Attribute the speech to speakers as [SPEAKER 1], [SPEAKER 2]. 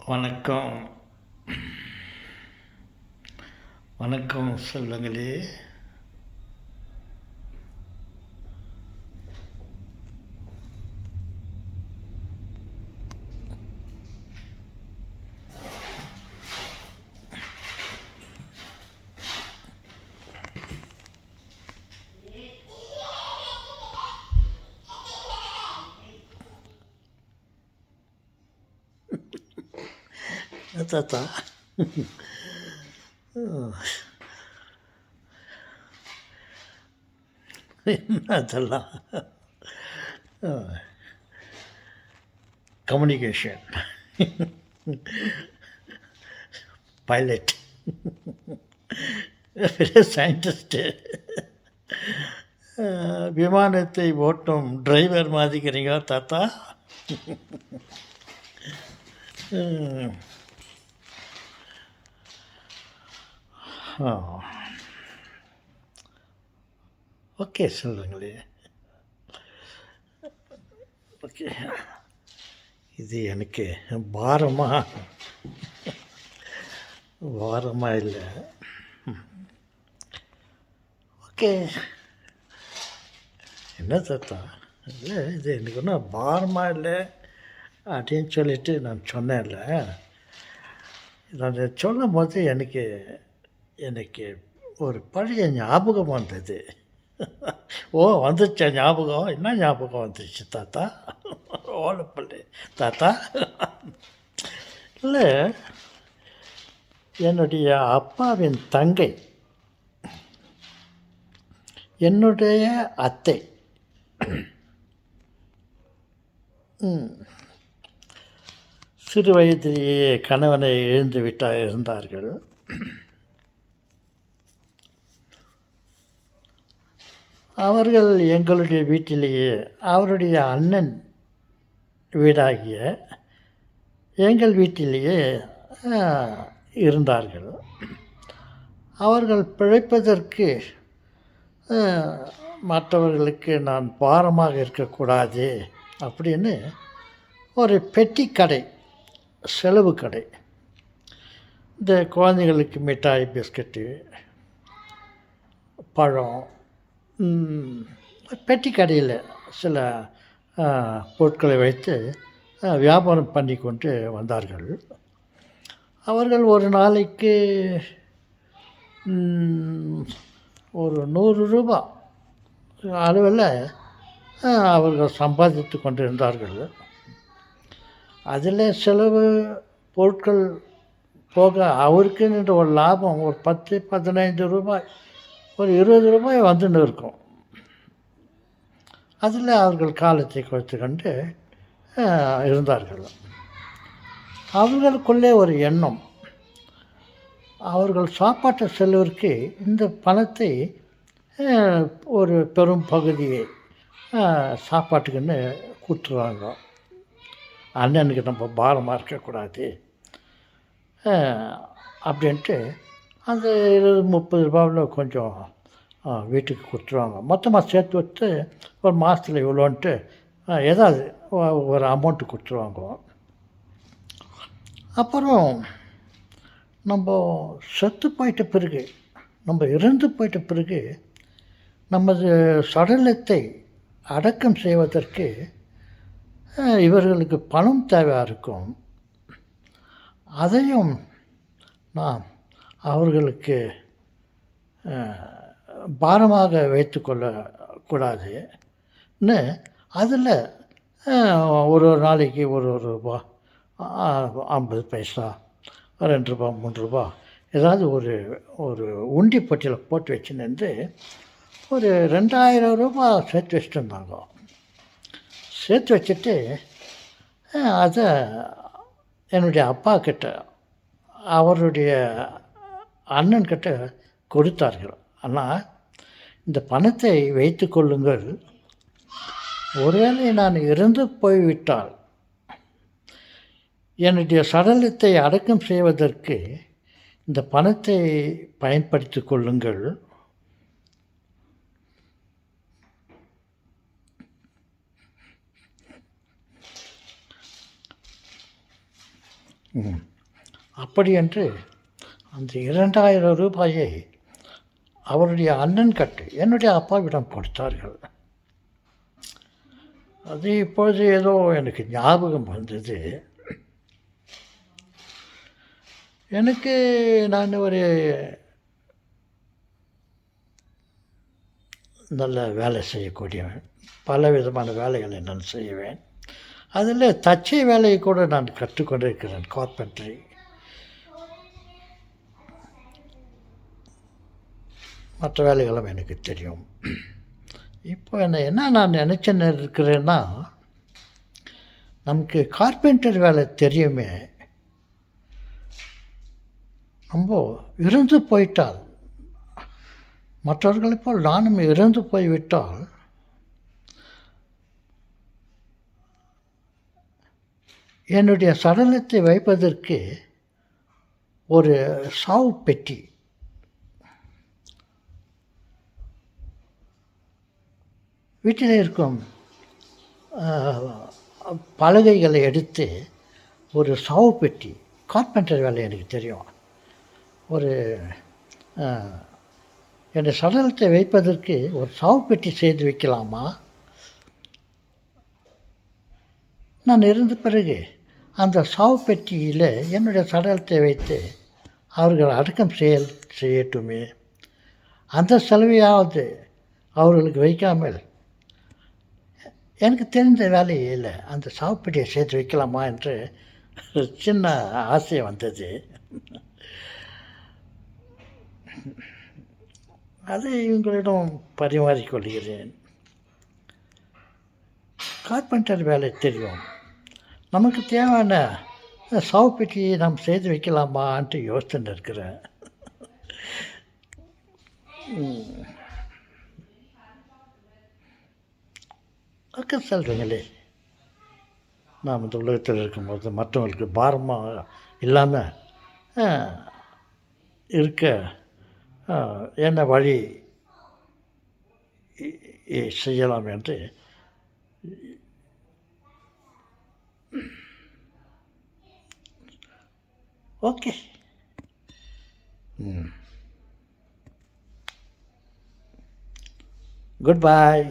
[SPEAKER 1] வணக்கம். வணக்கம் செல்வங்களே. தாத்தா, என்ன அதெல்லாம்? கம்யூனிகேஷன் பைலட், பெரிய சயின்டிஸ்ட்டு, விமானத்தை ஓட்டும் டிரைவர் மாதிரிக்கிறீங்க தாத்தா. ஓகே சொல்லுங்களே. ஓகே, இது எனக்கு பாரமாக இல்லை. ஓகே, என்ன தாத்தா, இல்லை இது எனக்கு ஒன்றும் பாரமாக இல்லை அப்படின்னு சொல்லிட்டு நான் சொன்னேன்ல. நான் சொல்லும் போது எனக்கு ஒரு பழைய ஞாபகம் வந்தது. ஓ, வந்துச்சா ஞாபகம்? என்ன ஞாபகம் வந்துச்சு தாத்தா? ஓலப்பள்ளி தாத்தா, இல்லை என்னுடைய அப்பாவின் தங்கை, என்னுடைய அத்தை, சிறு வயதிலேயே கணவனை இழந்து இருந்தார்கள். அவர்கள் எங்களுடைய வீட்டிலேயே அவருடைய அண்ணன் வீடாகிய எங்கள் வீட்டிலேயே இருந்தார்கள். அவர்கள் பிழைப்பதற்கு மற்றவர்களுக்கு நான் பாரமாக இருக்கக்கூடாது அப்படின்னு ஒரு பெட்டி கடை, செலவு கடை, இந்த குழந்தைங்களுக்கு மிட்டாய், பிஸ்கட்டு, பழம், பெட்டி கடையில் சில பொருட்களை வைத்து வியாபாரம் பண்ணி கொண்டு வந்தார்கள். அவர்கள் ஒரு நாளைக்கு ஒரு 100 ரூபா அளவில் அவர்கள் சம்பாதித்து கொண்டிருந்தார்கள். அதில் செலவு பொருட்கள் போக அவருக்குன்ற ஒரு லாபம் ஒரு 10-15 ரூபாய், ஒரு 20 ரூபாய் வந்துன்னு இருக்கும். அதில் அவர்கள் காலத்தை குறைத்து கொண்டு இருந்தார்கள். அவர்களுக்குள்ளே ஒரு எண்ணம், அவர்கள் சாப்பாட்டு செலவிற்கு இந்த பணத்தை ஒரு பெரும் பகுதியை சாப்பாட்டுக்குன்னு கொடுத்துருவாங்க. அண்ணனுக்கு நம்ம பாரமாக இருக்கக்கூடாது அப்படின்ட்டு அந்த 20-30 ரூபாவில் கொஞ்சம் வீட்டுக்கு கொடுத்துருவாங்க. மொத்தமாக சேர்த்து வச்சு ஒரு மாதத்தில் இவ்வளோன்ட்டு ஏதாவது ஒரு அமௌண்ட்டு கொடுத்துருவாங்க. அப்புறம் நம்ம செத்து போயிட்ட பிறகு, நம்ம இறந்து போயிட்ட பிறகு நமது சடலத்தை அடக்கம் செய்வதற்கு இவர்களுக்கு பணம் தேவையாக இருக்கும். அதையும் நாம் அவர்களுக்கு பாரமாக வைத்து கொள்ளக்கூடாதுன்னு அதில் ஒரு நாளைக்கு ஒரு ரூபா, 50 பைசா, 2 ரூபா, 3 ரூபா ஏதாவது ஒரு உண்டி பட்டியில் போட்டு வச்சுன்னு ஒரு 2000 ரூபா சேர்த்து வச்சுட்டு இருந்தாங்க. சேர்த்து வச்சுட்டு அதை என்னுடைய அப்பா கிட்ட, அவருடைய அண்ணன்கிட்ட கொடுத்தார்கள். ஆனால் இந்த பணத்தை வைத்து கொள்ளுங்கள், ஒருவேளை நான் இறந்து போய்விட்டால் என்னுடைய சடலத்தை அடக்கம் செய்வதற்கு இந்த பணத்தை பயன்படுத்தி கொள்ளுங்கள். ம். அப்படி என்று அந்த 2000 ரூபாயை அவருடைய அண்ணன் கட்டு என்னுடைய அப்பாவிடம் கொடுத்தார்கள். அது இப்பொழுது ஏதோ எனக்கு ஞாபகம் வந்தது. எனக்கு நான் ஒரு நல்ல வேலை செய்யக்கூடியவன். பல விதமான வேலைகளை நான் செய்வேன். அதில் தச்சை வேலையை கூட நான் கற்றுக்கொண்டிருக்கிறேன், கார்பென்ட்ரி. மற்ற வேலைகளும் எனக்கு தெரியும். இப்போ என்ன நான் நினச்சின்னு இருக்கிறேன்னா, நமக்கு கார்பென்டர் வேலை தெரியுமே, நம்ம இறந்து போயிட்டால், மற்றவர்களைப் போல் நானும் இறந்து போய்விட்டால், என்னுடைய சடலத்தை வைப்பதற்கு ஒரு சாவு பெட்டி, வீட்டில் இருக்கும் பலகைகளை எடுத்து ஒரு சாவு பெட்டி, கார்பென்டர் வேலை எனக்கு தெரியும். ஒரு என்னுடைய சடலத்தை வைப்பதற்கு ஒரு சாவு பெட்டி செய்து வைக்கலாமா? நான் இருந்த பிறகு அந்த சாவு பெட்டியில் என்னுடைய சடலத்தை வைத்து அவர்கள் அடக்கம் செய்யட்டுமே. அந்த செலவையாவது அவர்களுக்கு வைக்காமல் எனக்கு தெரிந்த வேலையே இல்லை, அந்த சாவுப்பெட்டியை சேர்த்து வைக்கலாமா என்று சின்ன ஆசை வந்தது. அதை இவங்களிடம் பரிமாறிக்கொள்கிறேன். கார்பெண்டர் வேலை தெரியும், நமக்கு தேவையான சாவுப்பெட்டியை நாம் செய்து வைக்கலாமான்ட்டு யோசிச்சுட்டு இருக்கிறேன். அக்க சொல்கிறீங்களே, நாம் இந்த உலகத்தில் இருக்கும்போது மற்றவங்களுக்கு பாரமாக இல்லாமல் இருக்க என்ன வழி செய்யலாம் என்று ஓகே. Good bye.